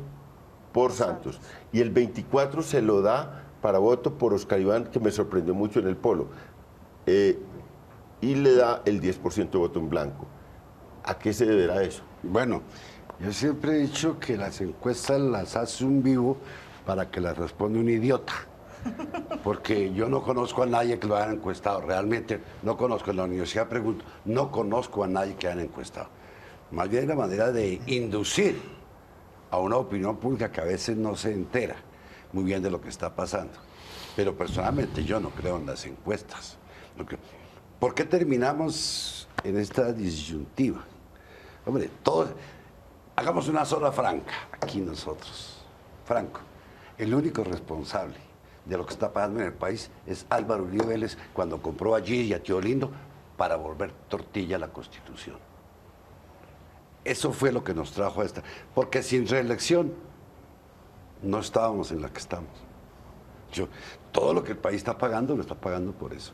por Santos, y el 24% se lo da para voto por Óscar Iván, que me sorprendió mucho en el Polo, y le da el 10% de voto en blanco. ¿A qué se deberá eso? Bueno, yo siempre he dicho que las encuestas las hace un vivo para que las responda un idiota. Porque yo no conozco a nadie que lo hayan encuestado. Realmente no conozco. En la universidad pregunto, no conozco a nadie que hayan encuestado. Más bien es la manera de inducir a una opinión pública que a veces no se entera muy bien de lo que está pasando. Pero personalmente yo no creo en las encuestas. ¿Por qué terminamos en esta disyuntiva? Hombre, todos, hagamos una sola franca, aquí nosotros. Franco, el único responsable de lo que está pasando en el país es Álvaro Uribe Vélez cuando compró allí y a Tío Lindo para volver tortilla a la Constitución. Eso fue lo que nos trajo a esta. Porque sin reelección no estábamos en la que estamos. Todo lo que el país está pagando lo está pagando por eso.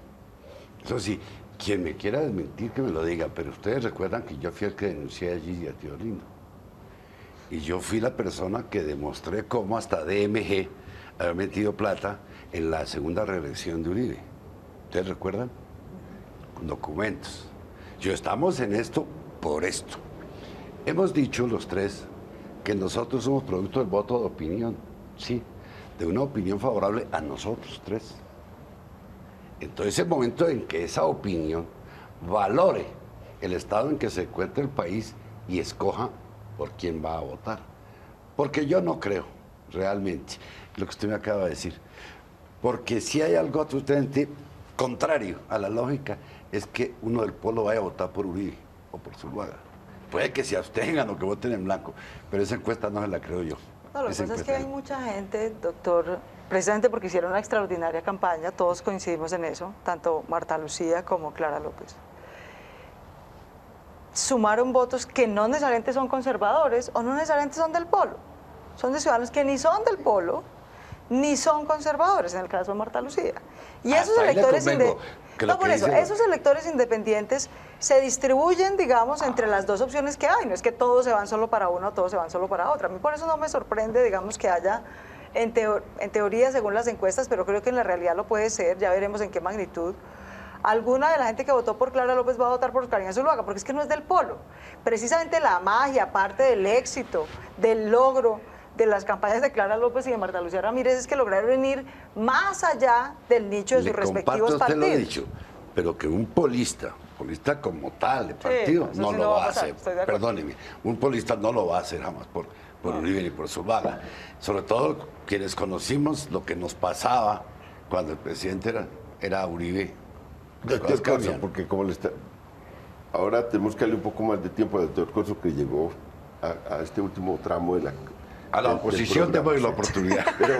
Eso sí, quien me quiera desmentir que me lo diga, pero ustedes recuerdan que yo fui el que denuncié allí a Tío Lindo. Y yo fui la persona que demostré cómo hasta DMG había metido plata en la segunda reelección de Uribe. ¿Ustedes recuerdan? Con documentos. Estamos en esto por esto. Hemos dicho los tres que nosotros somos producto del voto de opinión, sí, de una opinión favorable a nosotros tres. Entonces, el momento en que esa opinión valore el estado en que se encuentra el país y escoja por quién va a votar. Porque yo no creo, realmente, lo que usted me acaba de decir. Porque si hay algo absolutamente contrario a la lógica, es que uno del Polo vaya a votar por Uribe o por Zuluaga. Puede que se abstengan o que voten en blanco, pero esa encuesta no se la creo yo. No, lo que pasa es que hay mucha gente, doctor, precisamente porque hicieron una extraordinaria campaña, todos coincidimos en eso, tanto Marta Lucía como Clara López. Sumaron votos que no necesariamente son conservadores o no necesariamente son del Polo. Son de ciudadanos que ni son del Polo, ni son conservadores, en el caso de Marta Lucía. Y esos electores, esos electores independientes se distribuyen, digamos, entre las dos opciones que hay. No es que todos se van solo para una o todos se van solo para otra. A mí por eso no me sorprende, digamos, que haya, en teoría, según las encuestas, pero creo que en la realidad lo puede ser, ya veremos en qué magnitud, alguna de la gente que votó por Clara López va a votar por Óscar Iván Zuluaga, porque es que no es del Polo. Precisamente la magia, parte del éxito, del logro de las campañas de Clara López y de Marta Lucía Ramírez es que lograron ir más allá del nicho de sus respectivos partidos. Usted lo ha dicho, pero que un polista como tal de partido, no lo va a hacer. Perdóneme, un polista no lo va a hacer jamás por Uribe ni por Zuluaga. Sobre todo quienes conocimos lo que nos pasaba cuando el presidente era Uribe. Doctor Corso, porque como ahora tenemos que darle un poco más de tiempo al doctor Corso, que llegó a este último tramo de a la oposición te doy la oportunidad. Pero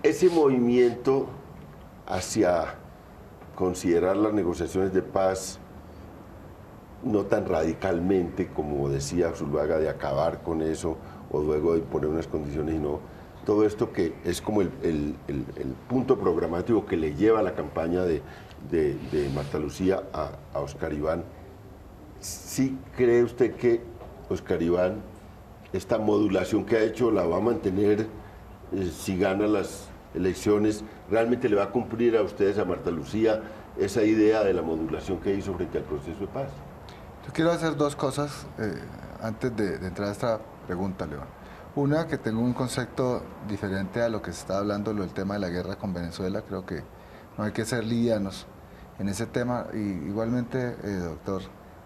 ese movimiento hacia considerar las negociaciones de paz no tan radicalmente como decía Zuluaga, de acabar con eso o luego de imponer unas condiciones, y no todo esto que es como el punto programático que le lleva a la campaña de Marta Lucía a Óscar Iván. ¿Sí cree usted que Óscar Iván, esta modulación que ha hecho, la va a mantener si gana las elecciones? ¿Realmente le va a cumplir a ustedes, a Marta Lucía, esa idea de la modulación que hizo frente al proceso de paz? Yo quiero hacer dos cosas antes de entrar a esta preguntas, León. Una, que tengo un concepto diferente a lo que se está hablando, lo del tema de la guerra con Venezuela. Creo que no hay que ser livianos en ese tema. Y igualmente, doctor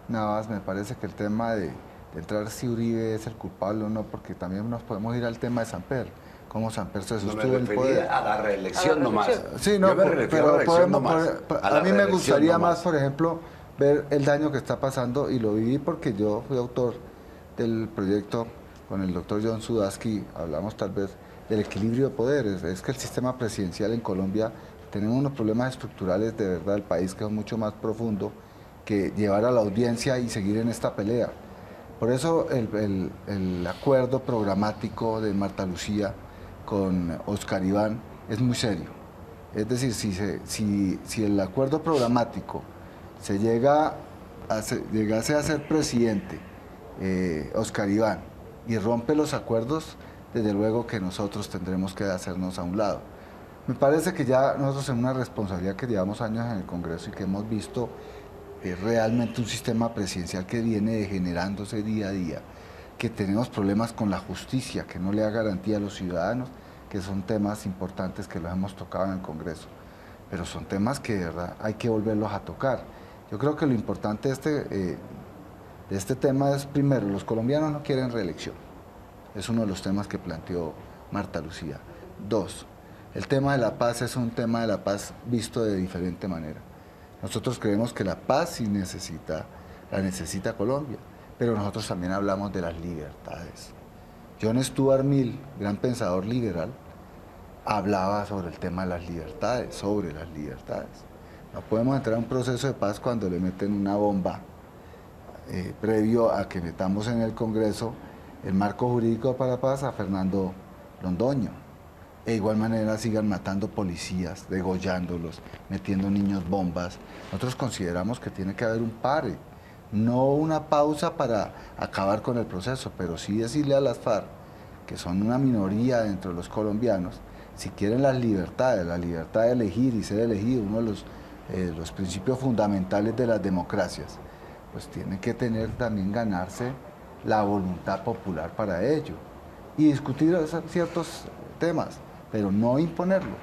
Navas, me parece que el tema de entrar si Uribe es el culpable o no, porque también nos podemos ir al tema de Samper, cómo Samper se sostuvo en el poder. A la reelección nomás. Sí, no, pero a mí me gustaría nomás. más, por ejemplo, ver el daño que está pasando, y lo viví porque yo fui autor del proyecto con el doctor John Sudaski, hablamos tal vez del equilibrio de poderes. Es que el sistema presidencial en Colombia, tenemos unos problemas estructurales de verdad del país que son mucho más profundos que llevar a la audiencia y seguir en esta pelea. Por eso el acuerdo programático de Marta Lucía con Oscar Iván es muy serio. Es decir, si el acuerdo programático llegase a ser presidente Oscar Iván y rompe los acuerdos, desde luego que nosotros tendremos que hacernos a un lado. Me parece que ya nosotros en una responsabilidad que llevamos años en el Congreso y que hemos visto realmente un sistema presidencial que viene degenerándose día a día, que tenemos problemas con la justicia, que no le da garantía a los ciudadanos, que son temas importantes que los hemos tocado en el Congreso, pero son temas que de verdad hay que volverlos a tocar. Yo creo que lo importante de este tema es, primero, los colombianos no quieren reelección. Es uno de los temas que planteó Marta Lucía. Dos, el tema de la paz es un tema de la paz visto de diferente manera. Nosotros creemos que la paz sí la necesita Colombia, pero nosotros también hablamos de las libertades. John Stuart Mill, gran pensador liberal, hablaba sobre el tema de las libertades, No podemos entrar en un proceso de paz cuando le meten una bomba previo a que metamos en el Congreso el marco jurídico para la paz a Fernando Londoño. De igual manera sigan matando policías, degollándolos, metiendo niños bombas. Nosotros consideramos que tiene que haber un pare, no una pausa para acabar con el proceso, pero sí decirle a las FARC, que son una minoría dentro de los colombianos, si quieren las libertades, la libertad de elegir y ser elegido, uno de los principios fundamentales de las democracias, pues tiene que también ganarse la voluntad popular para ello y discutir ciertos temas, pero no imponerlo.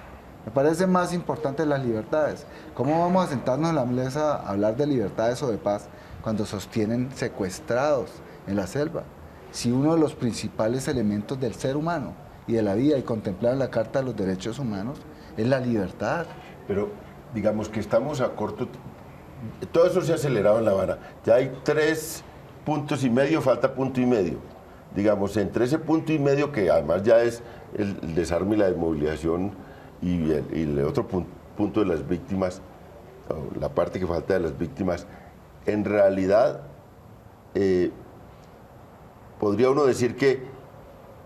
Me parece más importante las libertades. ¿Cómo vamos a sentarnos en la mesa a hablar de libertades o de paz cuando sostienen secuestrados en la selva? Si uno de los principales elementos del ser humano y de la vida y contemplar en la Carta de los Derechos Humanos es la libertad. Pero digamos que estamos a corto, todo eso se ha acelerado en La Habana. Ya hay 3,5 puntos, falta 1,5 puntos. Digamos, entre ese 1,5 puntos, que además ya es el desarme y la desmovilización, y el otro punto de las víctimas, la parte que falta de las víctimas, en realidad podría uno decir que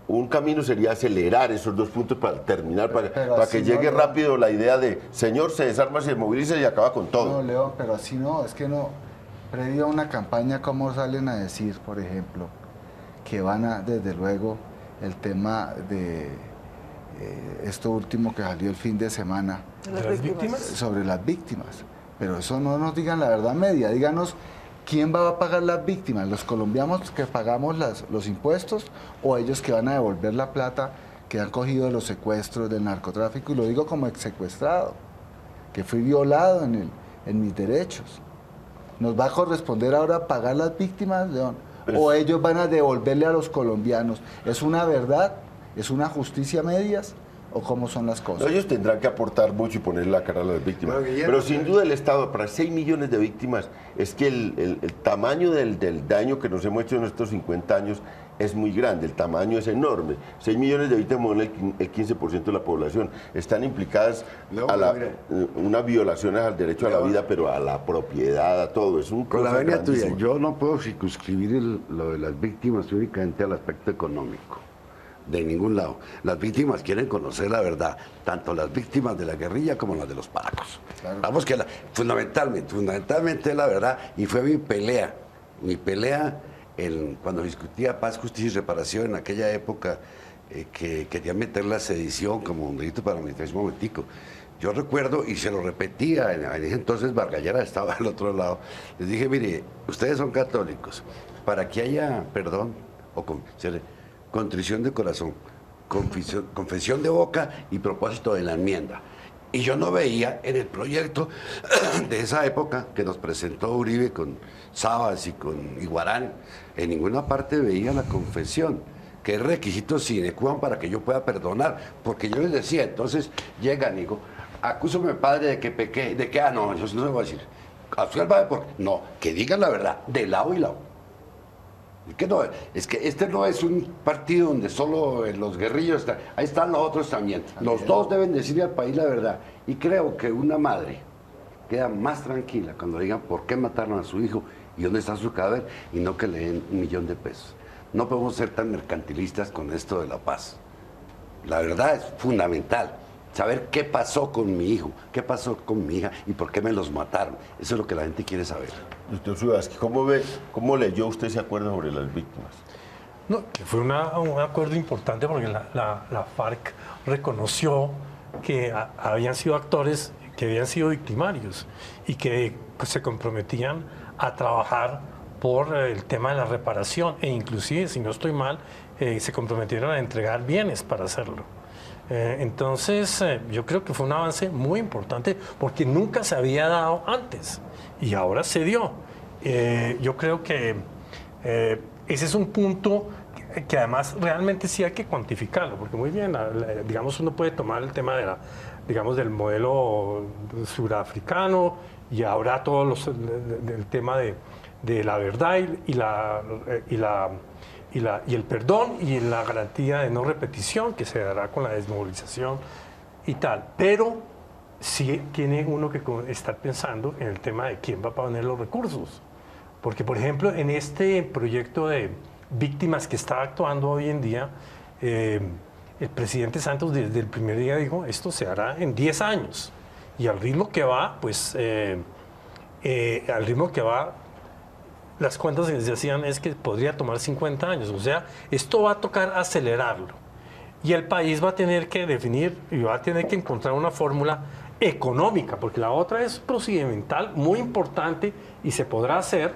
un camino sería acelerar esos 2 puntos para terminar, para que llegue rápido la idea de, señor, se desarma, se moviliza y acaba con todo. No, León, pero así no, es que no. Previo a una campaña, ¿cómo salen a decir, por ejemplo, que van a, desde luego, el tema de esto último que salió el fin de semana? ¿De las víctimas? Sobre las víctimas. Pero eso no nos digan la verdad media, díganos quién va a pagar las víctimas, los colombianos que pagamos los impuestos o ellos que van a devolver la plata que han cogido de los secuestros, del narcotráfico, y lo digo como ex secuestrado, que fui violado en mis derechos. ¿Nos va a corresponder ahora pagar las víctimas, León? ¿O ellos van a devolverle a los colombianos? ¿Es una verdad? ¿Es una justicia a medias? ¿O cómo son las cosas? No, ellos tendrán que aportar mucho y poner la cara a las víctimas. Pero sin duda el Estado, para 6 millones de víctimas, es que el tamaño del daño que nos hemos hecho en estos 50 años es muy grande, el tamaño es enorme. 6 millones de víctimas son el 15% de la población. Están implicadas unas violaciones al derecho a la vida, pero a la propiedad, a todo. Es un con la venia tuya, yo no puedo circunscribir lo de las víctimas únicamente al aspecto económico. De ningún lado. Las víctimas quieren conocer la verdad, tanto las víctimas de la guerrilla como las de los paracos. Claro. Vamos que fundamentalmente es la verdad, y fue mi pelea cuando discutía paz, justicia y reparación en aquella época, que quería meter la sedición como un delito paramilitar. Un momentico. Yo recuerdo, y se lo repetía, en ese entonces Vargallera estaba al otro lado, les dije, mire, ustedes son católicos, para que haya perdón, contrición de corazón, confesión de boca y propósito de la enmienda. Y yo no veía en el proyecto de esa época que nos presentó Uribe con Sabas y con Iguarán, en ninguna parte veía la confesión, que es requisito sine qua non para que yo pueda perdonar. Porque yo les decía, entonces llegan y digo, acúsame, padre, de que pequé, de que, no, yo no se lo voy a decir. Absuélvame porque, no, que digan la verdad, de lado y lado. Es que este no es un partido donde solo los guerrillos están, ahí están los otros también. Los dos deben decirle al país la verdad. Y creo que una madre queda más tranquila cuando digan por qué mataron a su hijo y dónde está su cadáver, y no que le den $1.000.000. No podemos ser tan mercantilistas con esto de la paz. La verdad es fundamental. Saber qué pasó con mi hijo, qué pasó con mi hija y por qué me los mataron. Eso es lo que la gente quiere saber. Doctor Sudaski, ¿cómo leyó usted ese acuerdo sobre las víctimas? No, que fue un acuerdo importante porque la FARC reconoció que habían sido actores, que habían sido victimarios y que se comprometían a trabajar por el tema de la reparación e inclusive, si no estoy mal, se comprometieron a entregar bienes para hacerlo. Entonces, yo creo que fue un avance muy importante porque nunca se había dado antes y ahora se dio. Yo creo que ese es un punto que además realmente sí hay que cuantificarlo, porque muy bien, digamos, uno puede tomar el tema del modelo surafricano y ahora del tema de la verdad y el perdón y la garantía de no repetición que se dará con la desmovilización y tal. Pero sí tiene uno que estar pensando en el tema de quién va a poner los recursos. Porque, por ejemplo, en este proyecto de víctimas que está actuando hoy en día, el presidente Santos desde el primer día dijo, esto se hará en 10 años. Y al ritmo que va, las cuentas que se hacían es que podría tomar 50 años. O sea, esto va a tocar acelerarlo. Y el país va a tener que definir y va a tener que encontrar una fórmula económica, porque la otra es procedimental, muy importante y se podrá hacer,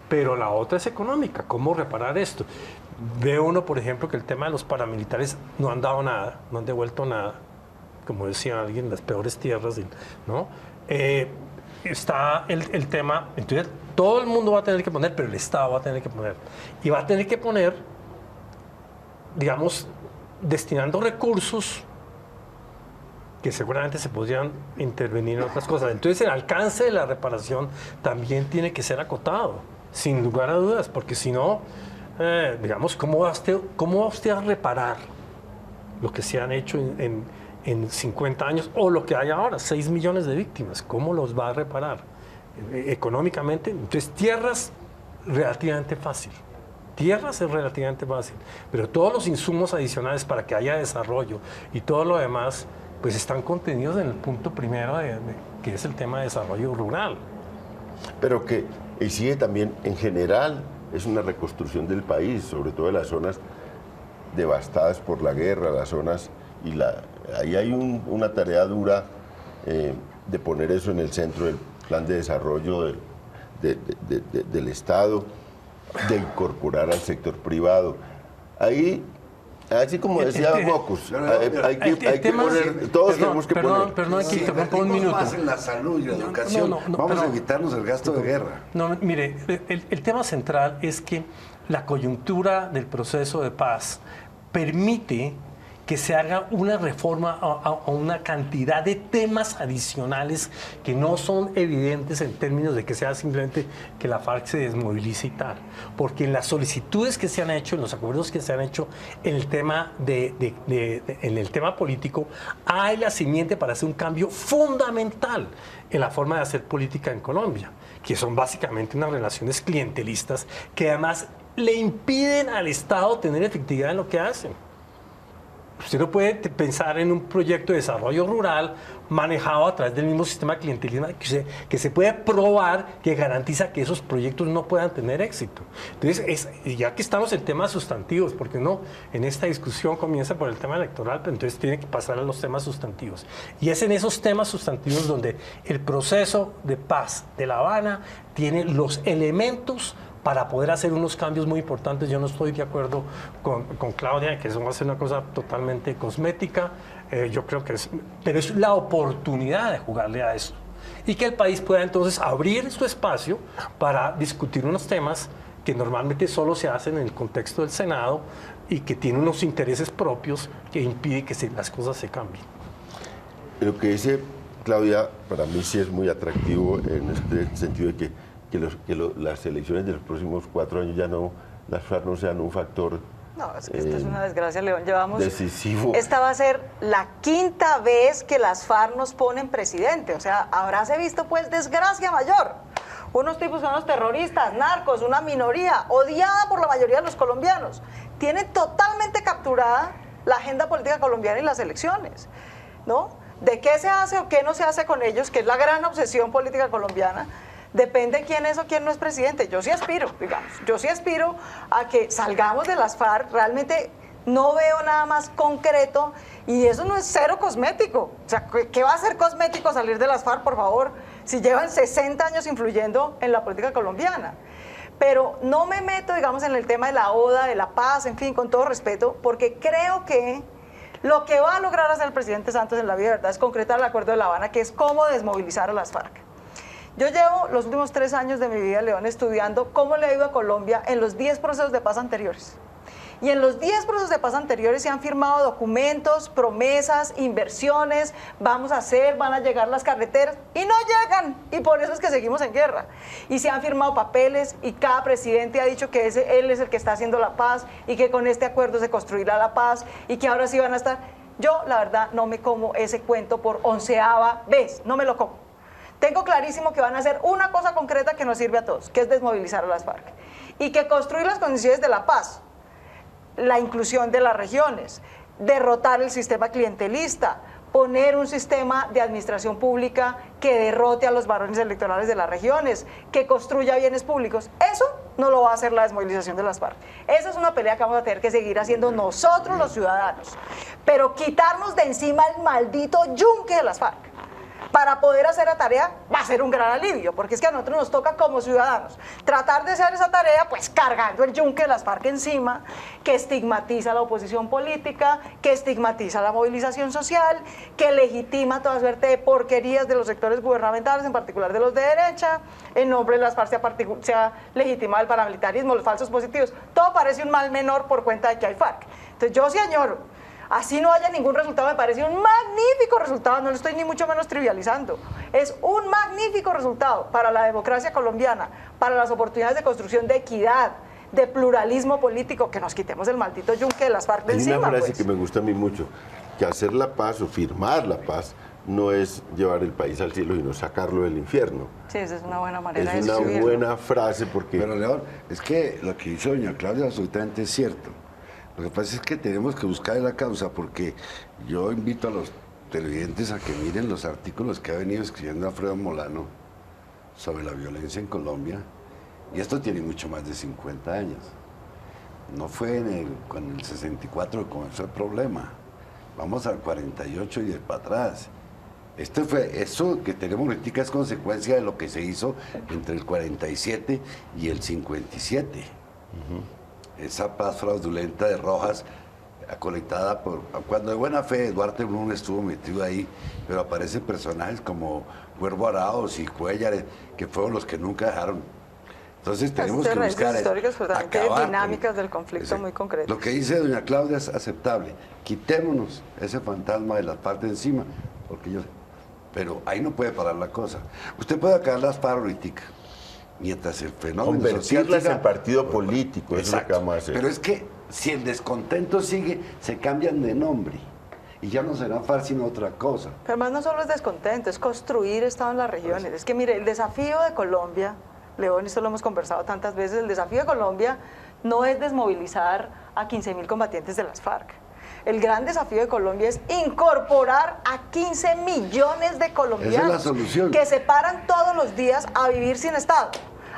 pero la otra es económica. ¿Cómo reparar esto? Ve uno, por ejemplo, que el tema de los paramilitares no han dado nada, no han devuelto nada, como decía alguien, las peores tierras, ¿no? Está el tema, entonces todo el mundo va a tener que poner, pero el Estado va a tener que poner. Y va a tener que poner, digamos, destinando recursos que seguramente se podrían intervenir en otras cosas. Entonces el alcance de la reparación también tiene que ser acotado, sin lugar a dudas, porque si no, digamos, ¿cómo va usted a reparar lo que se han hecho en 50 años o lo que hay ahora, 6 millones de víctimas? ¿Cómo los va a reparar económicamente? Entonces, tierras, relativamente fácil. Tierras es relativamente fácil, pero todos los insumos adicionales para que haya desarrollo y todo lo demás, pues están contenidos en el punto primero, que es el tema de desarrollo rural. Pero que exige también, en general, es una reconstrucción del país, sobre todo de las zonas devastadas por la guerra, las zonas, ahí hay una tarea dura de poner eso en el centro del plan de desarrollo del Estado, de incorporar al sector privado. Ahí, así como decía Mocus, hay que poner, todos tenemos que poner. Perdón, aquí te pongo un minuto. Más en la salud y la educación, vamos a evitarnos el gasto de guerra. No, mire, el tema central es que la coyuntura del proceso de paz permite que se haga una reforma a una cantidad de temas adicionales que no son evidentes en términos de que sea simplemente que la FARC se desmovilice y tal. Porque en las solicitudes que se han hecho, en los acuerdos que se han hecho en el tema, en el tema político, hay la simiente para hacer un cambio fundamental en la forma de hacer política en Colombia, que son básicamente unas relaciones clientelistas que además le impiden al Estado tener efectividad en lo que hacen. Usted no puede pensar en un proyecto de desarrollo rural manejado a través del mismo sistema clientelismo que se puede probar que garantiza que esos proyectos no puedan tener éxito. Entonces, ya que estamos en temas sustantivos, porque no, en esta discusión comienza por el tema electoral, pero entonces tiene que pasar a los temas sustantivos. Y es en esos temas sustantivos donde el proceso de paz de La Habana tiene los elementos para poder hacer unos cambios muy importantes. Yo no estoy de acuerdo con Claudia, que eso va a ser una cosa totalmente cosmética. Yo creo que pero es la oportunidad de jugarle a eso. Y que el país pueda entonces abrir su espacio para discutir unos temas que normalmente solo se hacen en el contexto del Senado y que tiene unos intereses propios que impiden que las cosas se cambien. Lo que dice Claudia, para mí sí es muy atractivo en este sentido de que las elecciones de los próximos 4 años ya no, las FARC no sean un factor No, es que esto es una desgracia, León. Llevamos... decisivo. Esta va a ser la 5ª vez que las FARC nos ponen presidente. O sea, habráse visto, pues, desgracia mayor. Unos tipos son los terroristas, narcos, una minoría odiada por la mayoría de los colombianos. Tienen totalmente capturada la agenda política colombiana y las elecciones, ¿no? De qué se hace o qué no se hace con ellos, que es la gran obsesión política colombiana, depende quién es o quién no es presidente. Yo sí aspiro, digamos, yo sí aspiro a que salgamos de las FARC. Realmente no veo nada más concreto y eso no es cero cosmético. O sea, ¿qué va a ser cosmético salir de las FARC, por favor, si llevan 60 años influyendo en la política colombiana? Pero no me meto, digamos, en el tema de la oda, de la paz, en fin, con todo respeto, porque creo que lo que va a lograr hacer el presidente Santos en la vida de verdad es concretar el Acuerdo de La Habana, que es cómo desmovilizar a las FARC. Yo llevo los últimos 3 años de mi vida, León, estudiando cómo le ha ido a Colombia en los 10 procesos de paz anteriores. Y en los 10 procesos de paz anteriores se han firmado documentos, promesas, inversiones, vamos a hacer, van a llegar las carreteras, y no llegan, y por eso es que seguimos en guerra. Y se han firmado papeles, y cada presidente ha dicho que él es el que está haciendo la paz, y que con este acuerdo se construirá la paz, y que ahora sí van a estar... Yo, la verdad, no me como ese cuento por 11ª vez, no me lo como. Tengo clarísimo que van a hacer una cosa concreta que nos sirve a todos, que es desmovilizar a las FARC. Y que construir las condiciones de la paz, la inclusión de las regiones, derrotar el sistema clientelista, poner un sistema de administración pública que derrote a los varones electorales de las regiones, que construya bienes públicos. Eso no lo va a hacer la desmovilización de las FARC. Esa es una pelea que vamos a tener que seguir haciendo nosotros los ciudadanos. Pero quitarnos de encima el maldito yunque de las FARC para poder hacer la tarea va a ser un gran alivio, porque es que a nosotros nos toca como ciudadanos tratar de hacer esa tarea pues cargando el yunque de las FARC encima, que estigmatiza a la oposición política, que estigmatiza la movilización social, que legitima toda suerte de porquerías de los sectores gubernamentales, en particular de los de derecha. En nombre de las FARC se ha legitimado el paramilitarismo, los falsos positivos. Todo parece un mal menor por cuenta de que hay FARC. Entonces yo sí añoro, así no haya ningún resultado, me parece un magnífico resultado, no lo estoy ni mucho menos trivializando. Es un magnífico resultado para la democracia colombiana, para las oportunidades de construcción de equidad, de pluralismo político, que nos quitemos el maldito yunque de las FARC de encima. Hay una frase pues que me gusta a mí mucho, que hacer la paz o firmar la paz no es llevar el país al cielo, sino sacarlo del infierno. Sí, esa es una buena manera de Es una escribirlo. buena frase porque... Pero León, es que lo que dice doña Claudia absolutamente es cierto. Lo que pasa es que tenemos que buscar la causa, porque yo invito a los televidentes a que miren los artículos que ha venido escribiendo Alfredo Molano sobre la violencia en Colombia, y esto tiene mucho más de 50 años. No fue con el 64 que comenzó el problema, vamos al 48 y para atrás. Eso que tenemos ahorita es consecuencia de lo que se hizo entre el 47 y el 57. Esa paz fraudulenta de Rojas, colectada cuando de buena fe Duarte Blum estuvo metido ahí, pero aparecen personajes como Cuervo Arauz y Cuéllar, que fueron los que nunca dejaron. Entonces tenemos que buscar históricas, pero también acabar dinámicas con, del conflicto muy concretas. Lo que dice doña Claudia es aceptable. Quitémonos ese fantasma de las FARC de encima, pero ahí no puede parar la cosa. Usted puede acabar las FARC ahorita, mientras el fenómeno convertirlas social en partido político, eso es lo que vamos a hacer. Pero es que si el descontento sigue, se cambian de nombre y ya no será FARC sino otra cosa. Pero además no solo es descontento, es construir Estado en las regiones. Es que mire, el desafío de Colombia, León, esto lo hemos conversado tantas veces, el desafío de Colombia no es desmovilizar a 15.000 combatientes de las FARC. El gran desafío de Colombia es incorporar a 15 millones de colombianos. Esa es la solución. Que se paran todos los días a vivir sin Estado,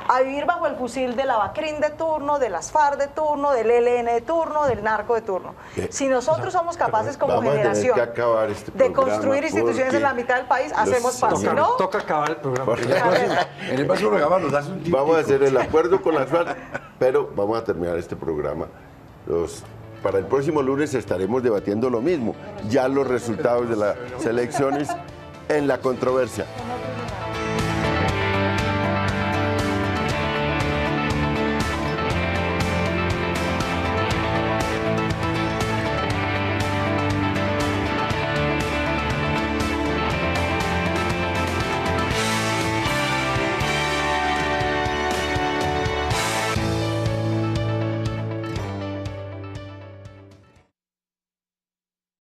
a vivir bajo el fusil de la Bacrin de turno, de las FARC de turno, del ELN de turno, del narco de turno. Si nosotros somos capaces como Vamos a tener generación que acabar este de programa construir instituciones porque en la mitad del país, hacemos paz. Si no, Toca acabar el programa. En el próximo programa nos das un tiempo. vamos a hacer el acuerdo con las FARC, pero vamos a terminar este programa. Para el próximo lunes estaremos debatiendo lo mismo, ya los resultados de las elecciones en la controversia.